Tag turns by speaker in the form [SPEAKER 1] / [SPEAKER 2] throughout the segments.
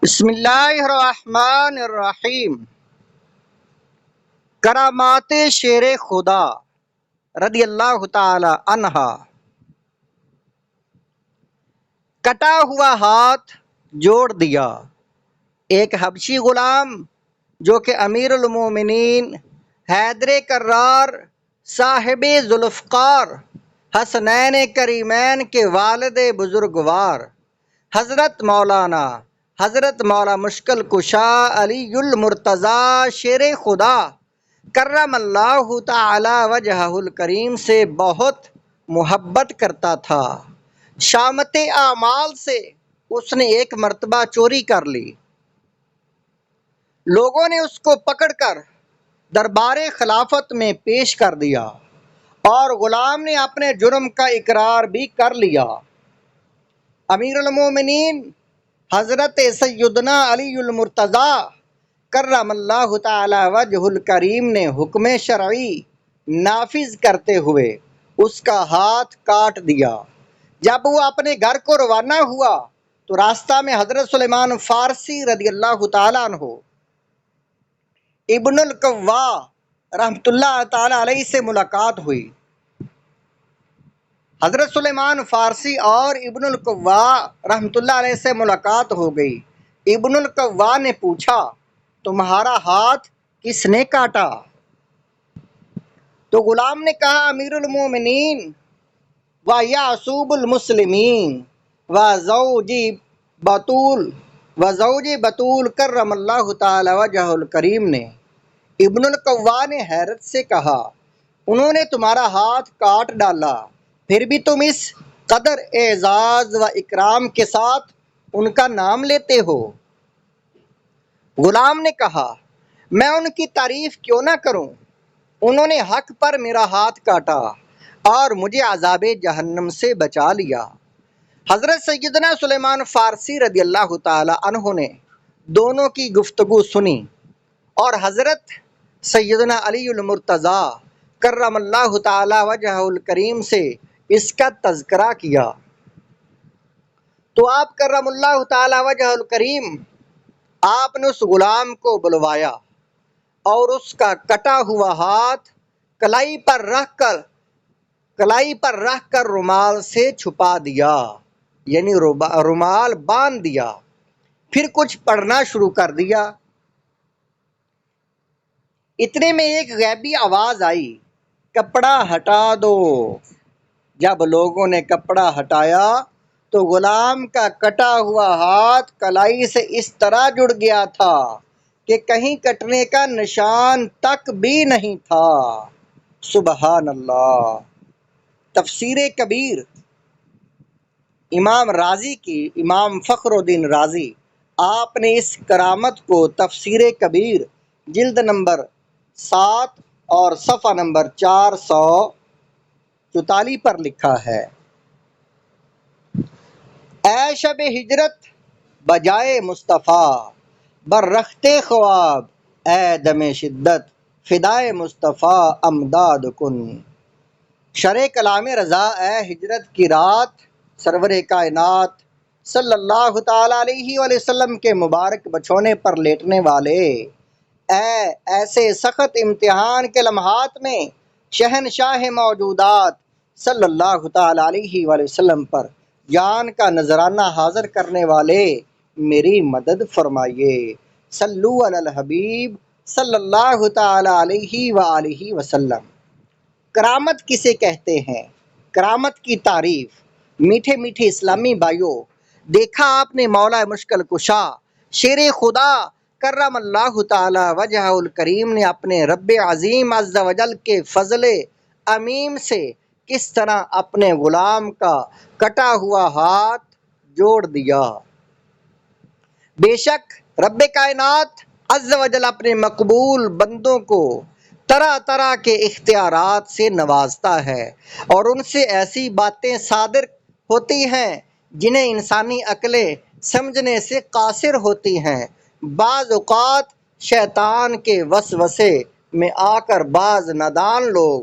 [SPEAKER 1] بسم اللہ الرحمن الرحیم۔ کرامات شیر خدا رضی اللہ تعالی عنہا۔ کٹا ہوا ہاتھ جوڑ دیا ایک حبشی غلام جو کہ امیر المومنین حیدر کرار صاحب ذوالفقار حسنین کریمین کے والد بزرگوار حضرت مولا مشکل کشا علی المرتضیٰ شیر خدا کرم اللہ تعالی وجہہ الکریم سے بہت محبت کرتا تھا۔ شامت اعمال سے اس نے ایک مرتبہ چوری کر لی۔ لوگوں نے اس کو پکڑ کر دربار خلافت میں پیش کر دیا اور غلام نے اپنے جرم کا اقرار بھی کر لیا۔ امیر المومنین حضرت سیدنا علی المرتضیٰ کرم اللہ تعالی وجہ الکریم نے حکم شرعی نافذ کرتے ہوئے اس کا ہاتھ کاٹ دیا۔ جب وہ اپنے گھر کو روانہ ہوا تو راستہ میں حضرت سلیمان فارسی رضی اللہ تعالیٰ عنہ ابن القوا رحمۃ اللہ تعالی علیہ سے ملاقات ہوئی۔ حضرت سلیمان فارسی اور ابن القوا رحمۃ اللہ علیہ سے ملاقات ہو گئی۔ ابن القوا نے پوچھا، تمہارا ہاتھ کس نے کاٹا؟ تو غلام نے کہا، امیر المومنین و یعصوب المسلمین و زوج بطول کرم اللہ تعالی وجہ الکریم نے۔ ابن القوا نے حیرت سے کہا، انہوں نے تمہارا ہاتھ کاٹ ڈالا، پھر بھی تم اس قدر اعزاز و اکرام کے ساتھ ان کا نام لیتے ہو؟ غلام نے کہا، میں ان کی تعریف کیوں نہ کروں؟ انہوں نے حق پر میرا ہاتھ کاٹا اور مجھے عذاب جہنم سے بچا لیا۔ حضرت سیدنا سلیمان فارسی رضی اللہ تعالی عنہ نے دونوں کی گفتگو سنی اور حضرت سیدنا علی المرتضیٰ کرم اللہ تعالی وجہ الکریم سے اس کا تذکرہ کیا تو آپ کرم اللہ تعالی وجہ الکریم آپ نے اس غلام کو بلوایا اور اس کا کٹا ہوا ہاتھ کلائی پر رکھ کر رومال سے چھپا دیا، یعنی رومال باندھ دیا، پھر کچھ پڑھنا شروع کر دیا۔ اتنے میں ایک غیبی آواز آئی، کپڑا ہٹا دو۔ جب لوگوں نے کپڑا ہٹایا تو غلام کا کٹا ہوا ہاتھ کلائی سے اس طرح جڑ گیا تھا کہ کہیں کٹنے کا نشان تک بھی نہیں تھا۔ سبحان اللہ۔ تفسیر کبیر امام فخر الدین رازی آپ نے اس کرامت کو تفسیر کبیر جلد نمبر 7 اور صفحہ نمبر 444 پر لکھا ہے، اے شب ہجرت بجائے مصطفیٰ بررخت خواب، اے دم شدت فدائے مصطفیٰ امداد کن۔ شرح کلام رضا، اے ہجرت کی رات سرور کائنات صلی اللہ تعالی علیہ وآلہ وسلم کے مبارک بچھونے پر لیٹنے والے، اے ایسے سخت امتحان کے لمحات میں شہنشاہ موجودات صلی اللہ تعالی علیہ وآلہ وسلم پر جان کا نذرانہ حاضر کرنے والے، میری مدد فرمائیے۔ صلو علی الحبیب صلی اللہ تعالی علیہ وآلہ وسلم۔ کرامت کسے کہتے ہیں؟ کرامت کی تعریف۔ میٹھے میٹھے اسلامی بھائیوں، دیکھا آپ نے مولا مشکل کشا شیر خدا کرم اللہ تعالی وجہ الکریم نے اپنے رب عظیم عز و جل کے فضل عمیم سے کس طرح اپنے غلام کا کٹا ہوا ہاتھ جوڑ دیا۔ بے شک رب کائنات عز و جل اپنے مقبول بندوں کو طرح طرح کے اختیارات سے نوازتا ہے اور ان سے ایسی باتیں صادر ہوتی ہیں جنہیں انسانی عقلیں سمجھنے سے قاصر ہوتی ہیں۔ بعض اوقات شیطان کے وسوسے میں آ کر بعض نادان لوگ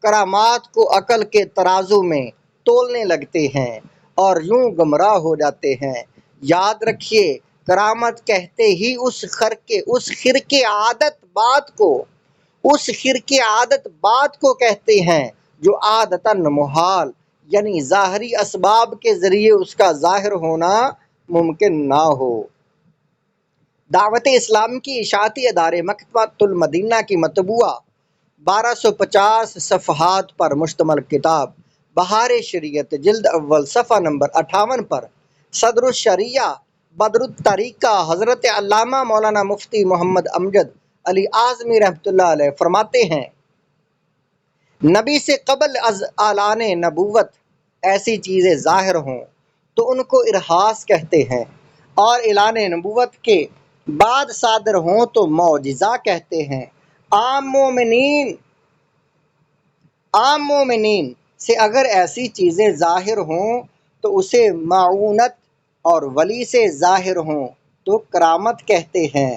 [SPEAKER 1] کرامات کو عقل کے ترازو میں تولنے لگتے ہیں اور یوں گمراہ ہو جاتے ہیں۔ یاد رکھیے، کرامت کہتے ہی اس خرق عادت بات کو کہتے ہیں جو عادتاً محال یعنی ظاہری اسباب کے ذریعے اس کا ظاہر ہونا ممکن نہ ہو۔ دعوت اسلام کی اشاعتی ادارے مکتبۃ المدینہ کی مطبوعہ 1250 صفحات پر مشتمل کتاب بہار شریعت جلد اول صفحہ نمبر 58 پر صدر الشریعہ بدر الطریقہ حضرت علامہ مولانا مفتی محمد امجد علی اعظمی رحمۃ اللہ علیہ فرماتے ہیں، نبی سے قبل از اعلان نبوت ایسی چیزیں ظاہر ہوں تو ان کو ارہاس کہتے ہیں، اور اعلان نبوت کے بعد صادر ہوں تو معجزہ کہتے ہیں۔ عام مومنین سے اگر ایسی چیزیں ظاہر ہوں تو اسے معونت، اور ولی سے ظاہر ہوں تو کرامت کہتے ہیں۔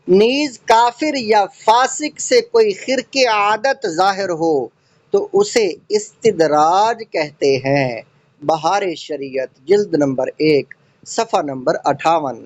[SPEAKER 1] نیز کافر یا فاسق سے کوئی خرق عادت ظاہر ہو تو اسے استدراج کہتے ہیں۔ بہار شریعت جلد نمبر 1 صفحہ نمبر 58۔